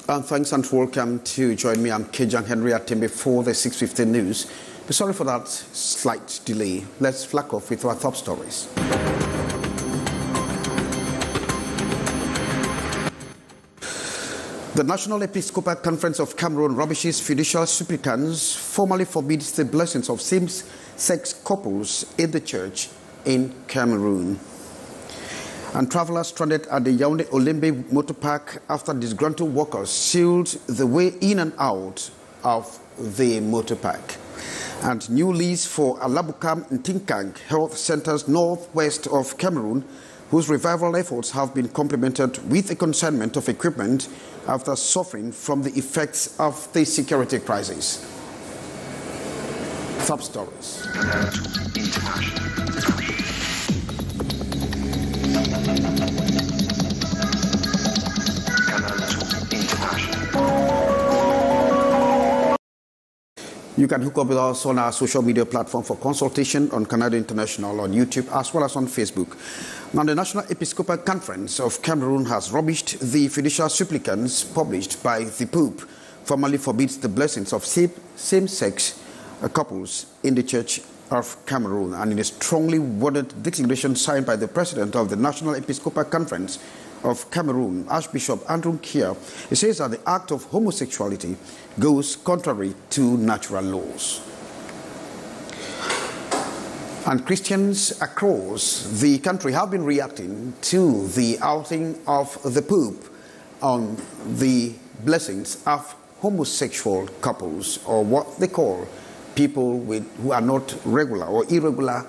And thanks and welcome to join me. I'm Kejang Henry at Timbe for the 6:15 news. We're sorry for that slight delay. Let's flag off with our top stories. The National Episcopal Conference of Cameroon rubbishes fiducial supplicants, formally forbids the blessings of same-sex couples in the church in Cameroon. And travelers stranded at the Yaoundé Olembe motor park after disgruntled workers sealed the way in and out of the motor park. And new lease for Alabukam and Tinkang health centers northwest of Cameroon, whose revival efforts have been complemented with a consignment of equipment after suffering from the effects of the security crisis. Top stories. You can hook up with us on our social media platform for consultation on Canal International on YouTube as well as on Facebook. Now, the National Episcopal Conference of Cameroon has rubbished the fiducial supplicants published by the Pope, formally forbids the blessings of same-sex couples in the Church of Cameroon. And in a strongly worded declaration signed by the President of the National Episcopal Conference of Cameroon, Archbishop Andrew Kia, he says that the act of homosexuality goes contrary to natural laws. And Christians across the country have been reacting to the outing of the Pope on the blessings of homosexual couples, or what they call people who are not regular or irregular,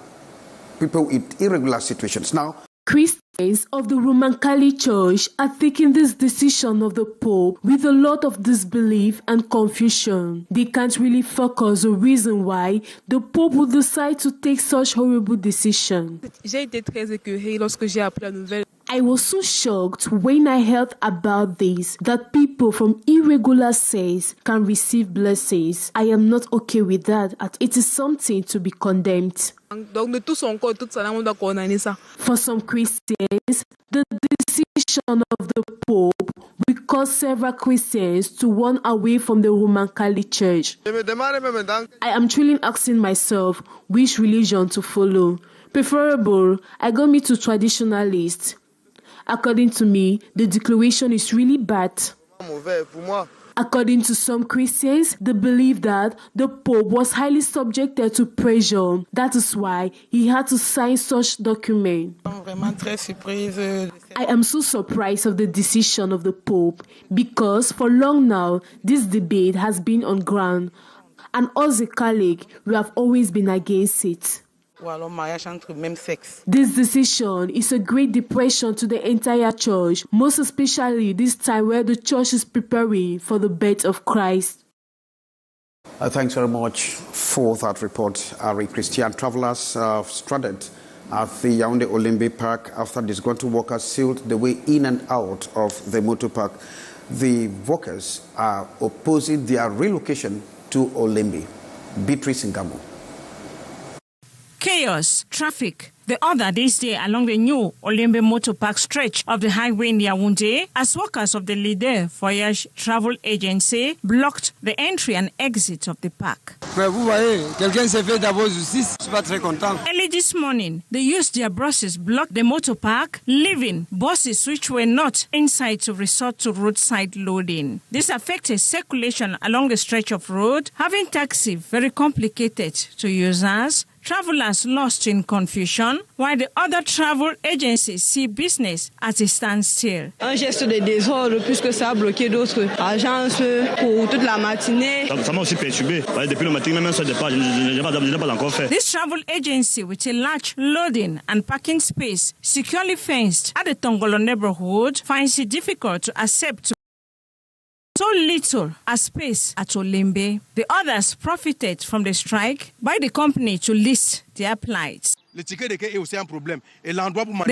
people with irregular situations. Now, Christians of the Roman Catholic Church are taking this decision of the Pope with a lot of disbelief and confusion. They can't really focus the reason why the Pope would decide to take such horrible decision. J'ai été très écœurée lorsque j'ai appris la nouvelle. I was so shocked when I heard about this, that people from irregular sex can receive blessings. I am not okay with that. It is something to be condemned. For some Christians, the decision of the Pope will cause several Christians to run away from the Roman Catholic Church. I am truly asking myself which religion to follow. Preferable, I go meet to traditionalists. According to me, the declaration is really bad. According to some Christians, they believe that the Pope was highly subjected to pressure. That is why he had to sign such document. I am so surprised of the decision of the Pope, because for long now, this debate has been on ground, and us the Catholic, we have always been against it. This decision is a great depression to the entire church, most especially this time where the church is preparing for the birth of Christ. Thanks very much for that report, Ari. Christian travelers stranded at the Yaoundé Olembe Park after disgruntled workers sealed the way in and out of the motor park. The workers are opposing their relocation to Olembe. Beatrice Ngamo. Chaos, traffic. The other this day along the new Olembe Motor Park stretch of the highway in Yaoundé, as workers of the Leader Voyage Travel Agency blocked the entry and exit of the park. Early this morning, they used their buses block the motor park, leaving buses which were not inside to resort to roadside loading. This affected circulation along the stretch of road, having taxi very complicated to users, travelers lost in confusion, while the other travel agencies see business as a standstill. Un geste de désordre puisque ça a bloqué d'autres agences pour toute la matinée. Ça m'a aussi perturbé. Depuis le matin, même ça départ, je n'ai pas encore fait. This travel agency, with a large loading and parking space securely fenced at the Tongolo neighborhood, finds it difficult to accept so little as space at Olembe. The others profited from the strike by the company to list their plights. The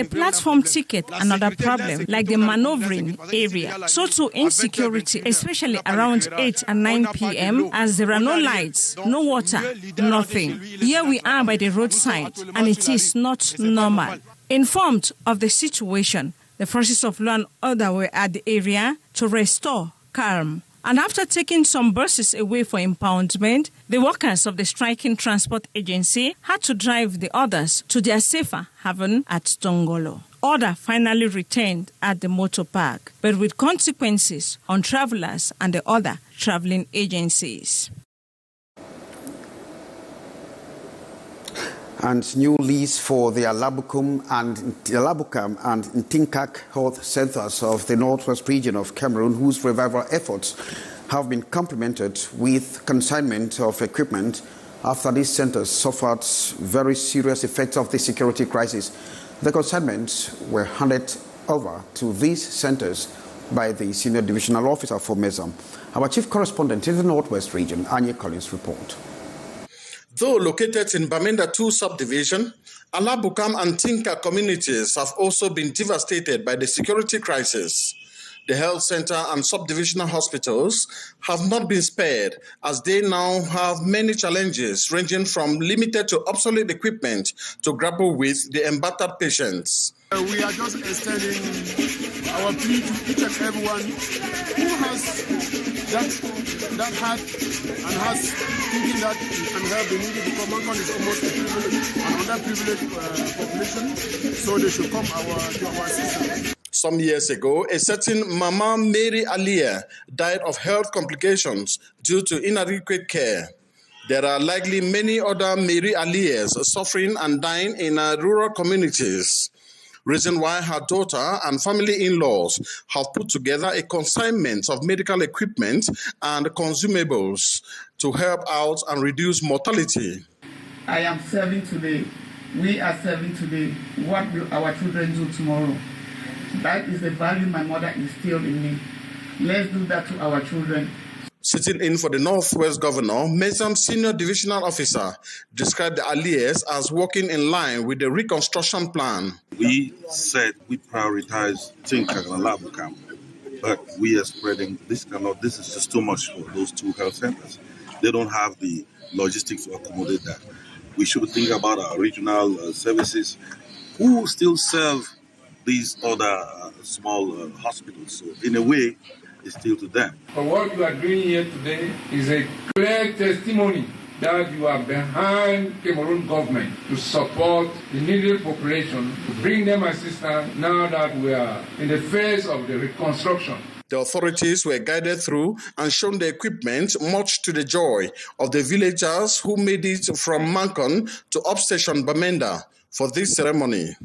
platform ticket, another problem, like the maneuvering area. So too insecurity, especially around 8 and 9 p.m. as there are no lights, no water, nothing. Here we are by the roadside and it is not normal. Informed of the situation, the forces of law and order were at the area to restore calm. And after taking some buses away for impoundment, the workers of the striking transport agency had to drive the others to their safer haven at Tongolo. Order finally returned at the motor park, but with consequences on travelers and the other traveling agencies. And new lease for the Alabukam and Ntinkak health centers of the northwest region of Cameroon, whose revival efforts have been complemented with consignment of equipment after these centers suffered very serious effects of the security crisis. The consignments were handed over to these centers by the senior divisional officer for MESAM. Our chief correspondent in the northwest region, Anya Collins, report. Though located in Bamenda 2 subdivision, Alabukam and Tinka communities have also been devastated by the security crisis. The health center and subdivisional hospitals have not been spared, as they now have many challenges ranging from limited to obsolete equipment to grapple with the embattled patients. We are just extending our plea to each and everyone who has that heart and has thinking that he can help the needy, because mankind is almost a privileged and underprivileged population, so they should come to our assistance. Some years ago, a certain Mama Mary Alia died of health complications due to inadequate care. There are likely many other Mary Alias suffering and dying in rural communities. Reason why her daughter and family in-laws have put together a consignment of medical equipment and consumables to help out and reduce mortality. I am serving today. We are serving today. What will our children do tomorrow? That is the value my mother instilled in me. Let's do that to our children. Sitting in for the Northwest Governor, MESAM Senior Divisional Officer described the Alias as working in line with the reconstruction plan. We said we prioritize Tinka and Alabukam, but we are spreading this is just too much for those two health centers. They don't have the logistics to accommodate that. We should think about our regional services who still serve these other small hospitals. So in a way, it's still to them. But what you are doing here today is a clear testimony that you are behind Cameroon government to support the needy population, to bring them assistance now that we are in the phase of the reconstruction. The authorities were guided through and shown the equipment, much to the joy of the villagers who made it from Mankon to Upstation Bamenda for this ceremony.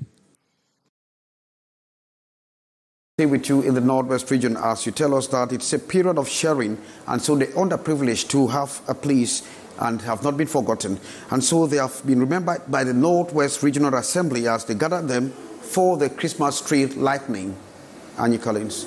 With you in the northwest region as you tell us that it's a period of sharing, and so the underprivileged to have a place and have not been forgotten, and so they have been remembered by the Northwest Regional Assembly as they gather them for the Christmas tree lighting. Anya Collins.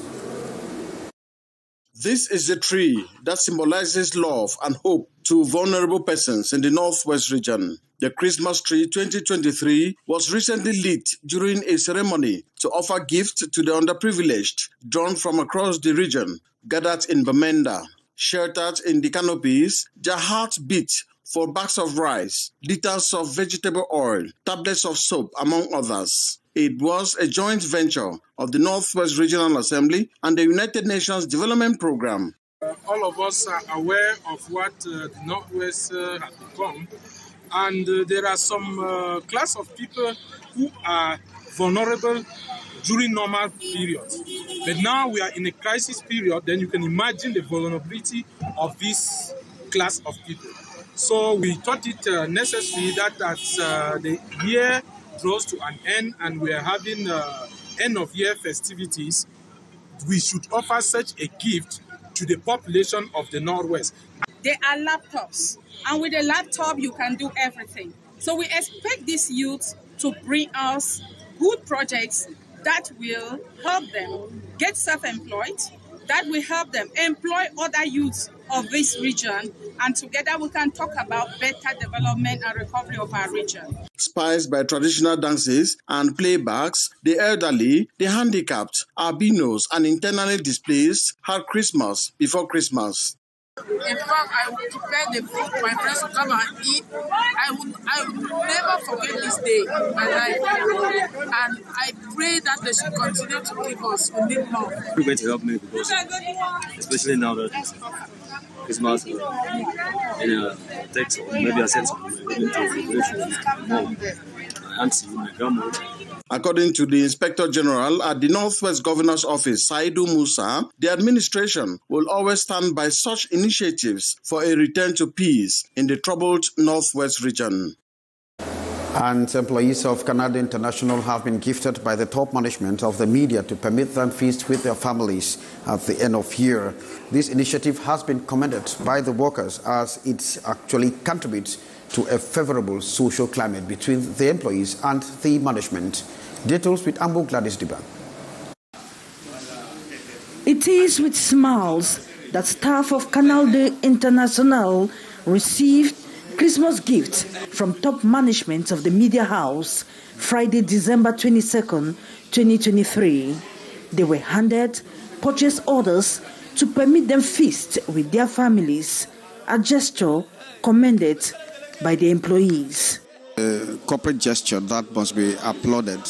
This is the tree that symbolizes love and hope to vulnerable persons in the Northwest region. The Christmas tree 2023 was recently lit during a ceremony to offer gifts to the underprivileged, drawn from across the region, gathered in Bamenda. Sheltered in the canopies, their hearts beat for bags of rice, liters of vegetable oil, tablets of soap, among others. It was a joint venture of the Northwest Regional Assembly and the United Nations Development Programme. All of us are aware of what the Northwest has become, and there are some class of people who are vulnerable during normal periods. But now we are in a crisis period, then you can imagine the vulnerability of this class of people. So we thought it necessary that as the year draws to an end and we are having end of year festivities, we should offer such a gift to the population of the Northwest. They are laptops, and with a laptop you can do everything. So we expect these youths to bring us good projects that will help them get self-employed, that will help them employ other youths of this region, and together we can talk about better development and recovery of our region. Spiced by traditional dances and playbacks, the elderly, the handicapped, albinos, and internally displaced had Christmas before Christmas. In fact, I would prepare the food for my friends to come and eat. I would never forget this day in my life. And I pray that they should continue to give us. We need more. You're going to help me because, especially now that it's Christmas, in a text, or maybe I send something, maybe to mom, my auntie, my grandma. According to the Inspector General at the Northwest Governor's Office, Saidu Musa, the administration will always stand by such initiatives for a return to peace in the troubled Northwest region. And employees of Canal International have been gifted by the top management of the media to permit them feast with their families at the end of year. This initiative has been commended by the workers as it actually contributes to a favorable social climate between the employees and the management. Details with Ambo Gladys Diba. It is with smiles that staff of Canal International received Christmas gifts from top management of the media house Friday, December 22nd, 2023. They were handed purchase orders to permit them feast with their families, a gesture commended by the employees. A corporate gesture that must be applauded,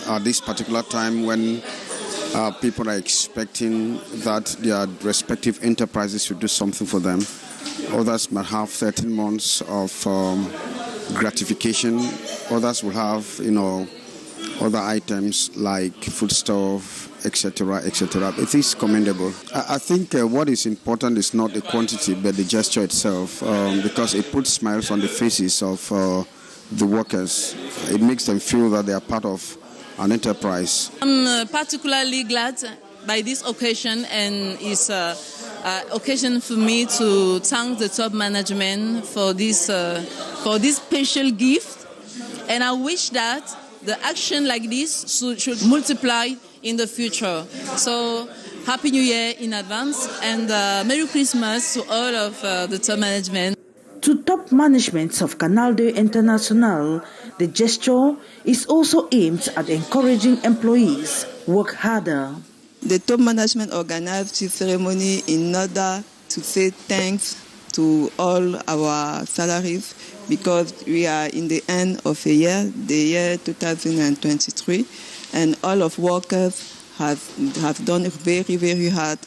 at this particular time when people are expecting that their respective enterprises should do something for them. Others might have 13 months of gratification. Others will have, other items like foodstuff, etc., etc. It is commendable. I think what is important is not the quantity, but the gesture itself, because it puts smiles on the faces of the workers. It makes them feel that they are part of an enterprise. I'm particularly glad by this occasion, and it's an occasion for me to thank the top management for this special gift. And I wish that the action like this should multiply in the future. So, Happy New Year in advance, and Merry Christmas to all of the top management. To top management of Canal International, the gesture is also aimed at encouraging employees work harder. The top management organized this ceremony in order to say thanks to all our salaries, because we are in the end of the year 2023, and all of workers have done very, very hard.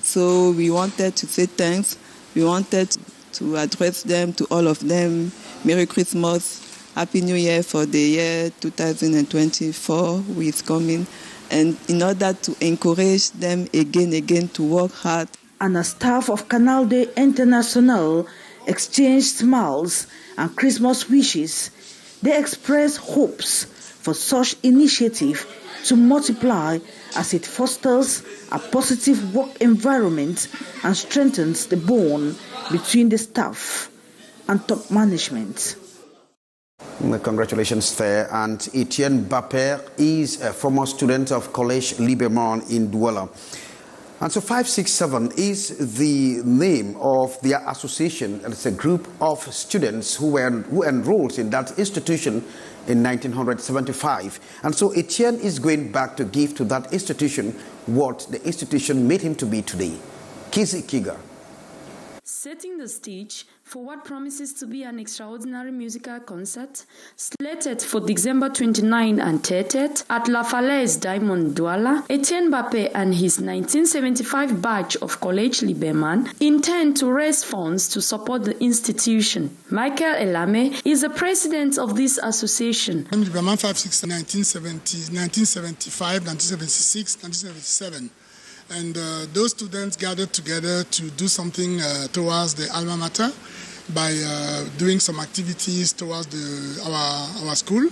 So we wanted to say thanks. We wanted to address them, to all of them, Merry Christmas, Happy New Year for the year 2024 who is coming, and in order to encourage them again to work hard. And a staff of Canal International exchanged smiles and Christmas wishes. They expressed hopes for such initiative to multiply as it fosters a positive work environment and strengthens the bond between the staff and top management. Congratulations there. And Etienne Baper is a former student of Collège Liberman in Douala. And so 567 is the name of their association. It's a group of students who enrolled in that institution in 1975. And so Etienne is going back to give to that institution what the institution made him to be today. Kizi Kiga. Setting the stage for what promises to be an extraordinary musical concert slated for December 29 and 30th at La Falaise Diamond Douala, Etienne Bape and his 1975 batch of Collège Liberman intend to raise funds to support the institution. Michael Elame is the president of this association. Liberman 560, 1975, 1976, 1977. And those students gathered together to do something towards the alma mater by doing some activities towards our school.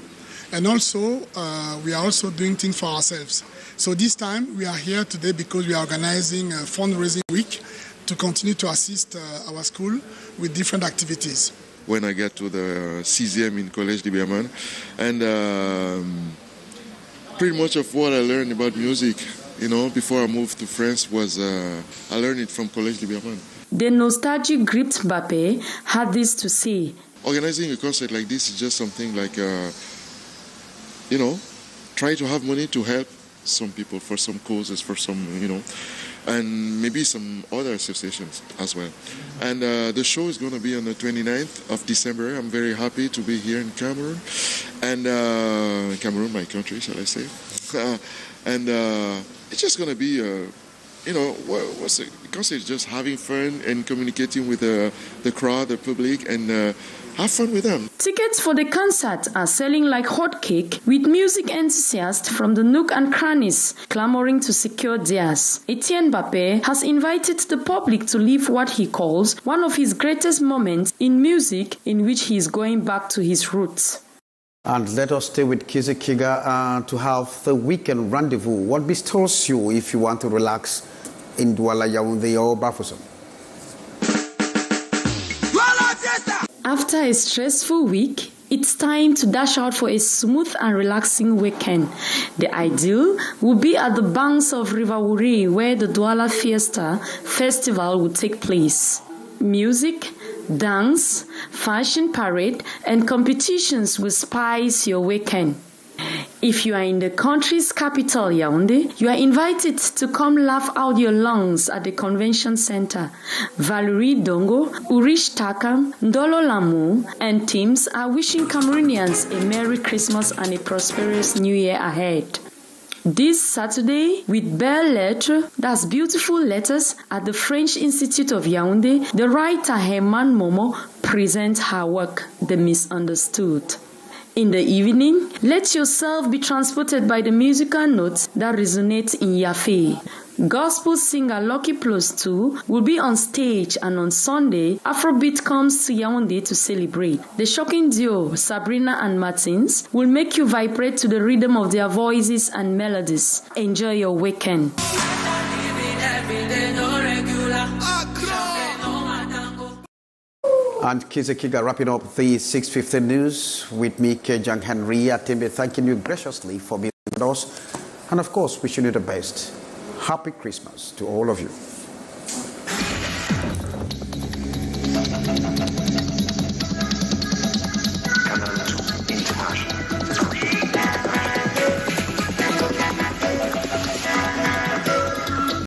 And also, we are also doing things for ourselves. So this time, we are here today because we are organizing a fundraising week to continue to assist our school with different activities. When I get to the CZM in Collège Liberman, and pretty much of what I learned about music, before I moved to France, was I learned it from Collège Liberman. The nostalgic gripped Mbappe had this to say. Organizing a concert like this is just something like, try to have money to help some people for some causes, for some, and maybe some other associations as well. And the show is going to be on the 29th of December. I'm very happy to be here in Cameroon, and Cameroon, my country, shall I say. And it's just going to be, what's the concept? Just having fun and communicating with the crowd, the public, and have fun with them. Tickets for the concert are selling like hotcake, with music enthusiasts from the nook and crannies clamoring to secure theirs. Etienne Bape has invited the public to live what he calls one of his greatest moments in music, in which he is going back to his roots. And let us stay with Kize Kiga to have the weekend rendezvous. What bestows you if you want to relax in Douala, Yaoundé or Bafoussam? After a stressful week, it's time to dash out for a smooth and relaxing weekend. The ideal will be at the banks of River Wuri, where the Douala Fiesta Festival will take place. Music, dance, fashion parade, and competitions will spice your weekend. If you are in the country's capital, Yaoundé, you are invited to come laugh out your lungs at the convention center. Valerie Dongo, Urish Takam, Ndolo Lamu, and teams are wishing Cameroonians a Merry Christmas and a prosperous New Year ahead. This Saturday, with belles lettres, that's beautiful letters, at the French Institute of Yaoundé, the writer Herman Momo presents her work, The Misunderstood. In the evening, let yourself be transported by the musical notes that resonate in Yafe. Gospel singer Lucky Plus 2 will be on stage, and on Sunday, Afrobeat comes to Yaoundé to celebrate. The shocking duo, Sabrina and Martins, will make you vibrate to the rhythm of their voices and melodies. Enjoy your weekend. And Kize Kiga wrapping up the 6:15 news with me, Kejang Henry Atembe, thanking you graciously for being with us. And of course, wishing you the best. Happy Christmas to all of you.